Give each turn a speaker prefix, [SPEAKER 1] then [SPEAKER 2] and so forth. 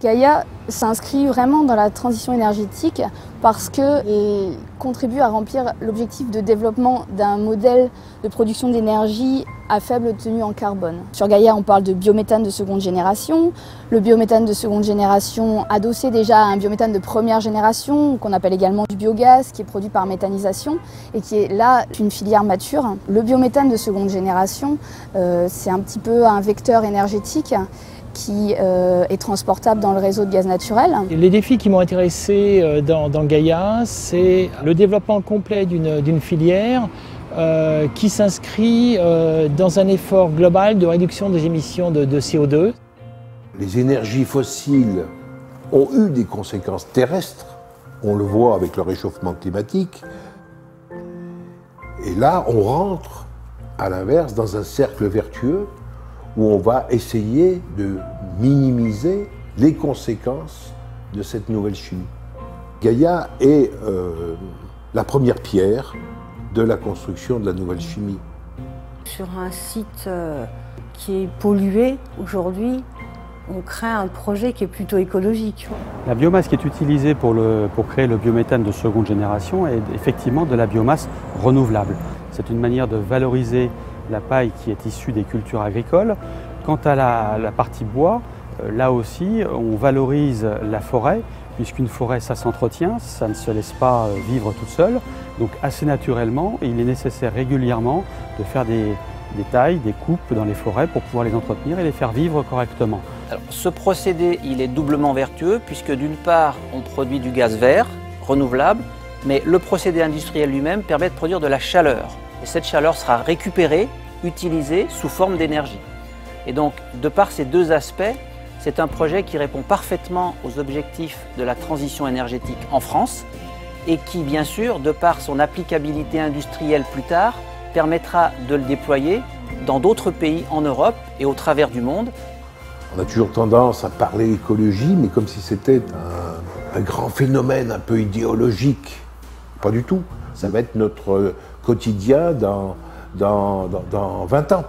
[SPEAKER 1] Gaïa s'inscrit vraiment dans la transition énergétique parce qu'elle contribue à remplir l'objectif de développement d'un modèle de production d'énergie à faible tenue en carbone. Sur Gaïa, on parle de biométhane de seconde génération. Le biométhane de seconde génération adossé déjà à un biométhane de première génération, qu'on appelle également du biogaz, qui est produit par méthanisation et qui est là une filière mature. Le biométhane de seconde génération, c'est un petit peu un vecteur énergétique qui est transportable dans le réseau de gaz naturel.
[SPEAKER 2] Les défis qui m'ont intéressé dans Gaïa, c'est le développement complet d'une filière qui s'inscrit dans un effort global de réduction des émissions de CO2.
[SPEAKER 3] Les énergies fossiles ont eu des conséquences terrestres, on le voit avec le réchauffement climatique. Et là, on rentre, à l'inverse, dans un cercle vertueux où on va essayer de minimiser les conséquences de cette nouvelle chimie. Gaïa est la première pierre de la construction de la nouvelle chimie.
[SPEAKER 4] Sur un site qui est pollué aujourd'hui, on crée un projet qui est plutôt écologique.
[SPEAKER 5] La biomasse qui est utilisée pour créer le biométhane de seconde génération est effectivement de la biomasse renouvelable. C'est une manière de valoriser la paille qui est issue des cultures agricoles. Quant à la partie bois, là aussi, on valorise la forêt, puisqu'une forêt, ça s'entretient, ça ne se laisse pas vivre toute seule. Donc assez naturellement, il est nécessaire régulièrement de faire des tailles, des coupes dans les forêts pour pouvoir les entretenir et les faire vivre correctement.
[SPEAKER 6] Alors, ce procédé, il est doublement vertueux, puisque d'une part, on produit du gaz vert, renouvelable, mais le procédé industriel lui-même permet de produire de la chaleur. Et cette chaleur sera récupérée, utilisée sous forme d'énergie. Et donc, de par ces deux aspects, c'est un projet qui répond parfaitement aux objectifs de la transition énergétique en France et qui, bien sûr, de par son applicabilité industrielle plus tard, permettra de le déployer dans d'autres pays en Europe et au travers du monde.
[SPEAKER 3] On a toujours tendance à parler écologie, mais comme si c'était un grand phénomène un peu idéologique. Pas du tout. Ça va être notre quotidien dans 20 ans.